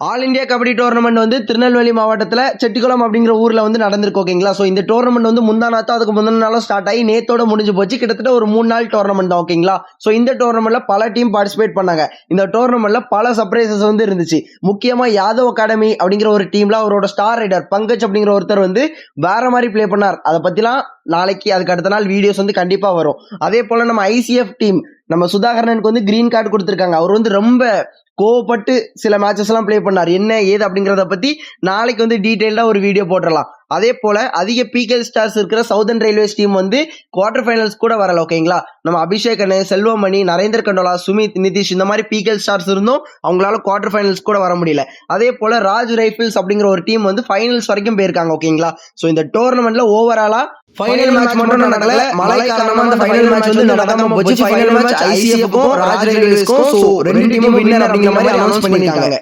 All India kabaddi tournament வந்து திருநெல்வேலி மாவட்டத்தில் செட்டிக்குளம் அப்படிங்கிற ஊரில் வந்து நடந்திருக்கு. ஓகேங்களா. ஸோ இந்த டோர்னமெண்ட் வந்து முந்தா நாத்தம் அதுக்கு முந்தின நாளும் ஸ்டார்ட் ஆகி நேத்தோட முடிஞ்சு போச்சு. கிட்டத்தட்ட ஒரு 3 நாள் டோர்னமெண்ட் தான். ஓகேங்களா. ஸோ இந்த டோர்னமெண்ட்ல பல டீம் பார்ட்டிசிபேட் பண்ணாங்க. இந்த டோர்னமெண்ட்ல பல சர்ப்ரைசஸ் வந்து இருந்துச்சு. முக்கியமா யாதவ் அகாடமி அப்படிங்கிற ஒரு டீம்ல அவரோட ஸ்டார் ரைடர் பங்கஜ் அப்படிங்கிற ஒருத்தர் வந்து வேற மாதிரி பிளே பண்ணார். அதை பத்திலாம் நாளைக்கு அதுக்கு அடுத்த நாள் வீடியோஸ் வந்து கண்டிப்பா வரும். அதே போல நம்ம ஐசிஎஃப் டீம் நம்ம சுதாகரனுக்கு வந்து கிரீன் கார்டு கொடுத்திருக்காங்க. அவர் வந்து ரொம்ப கோவப்பட்டு சில மேட்சஸ் எல்லாம் பிளே பண்ணார். என்ன ஏது அப்படிங்கறத பத்தி நாளைக்கு வந்து டீடைல்டா ஒரு வீடியோ போட்டுடலாம். அதே போல அதிக பிகேஎல் ஸ்டார்ஸ் இருக்கிற சவுதர்ன் ரயில்வேஸ் டீம் வந்து குவார்டர் ஃபைனல்ஸ் கூட வரல. ஓகேங்களா. நம்ம அபிஷேக் அண்ணே, செல்வமணி, நரேந்திர கண்டோலா, சுமித், நிதிஷ் இந்த மாதிரி பிகேஎல் ஸ்டார்ஸ் இருந்தும் அவங்களால குவார்டர் ஃபைனல்ஸ் கூட வர முடியல. அதே போல ராஜ் ரைபிள்ஸ் அப்படிங்கிற ஒரு டீம் வந்து ஃபைனல்ஸ் வரைக்கும் போயிருக்காங்க. ஓகேங்களா. ஸோ இந்த டோர்னமெண்ட்ல ஓவராலா ஃபைனல் மேட்ச் மட்டும் நடக்கல. மழை காரணமா அந்த ஃபைனல் மேட்ச் வந்து நடக்காம போச்சு. ஃபைனல் மேட்ச் ஐசிஎஃப்க்கும் ராஜ் ரயில்வேஸ்க்கும். ஸோ ரெண்டு டீமும் வின்னர் அப்படிங்கிற மாதிரி அனௌன்ஸ் பண்ணிருக்காங்க.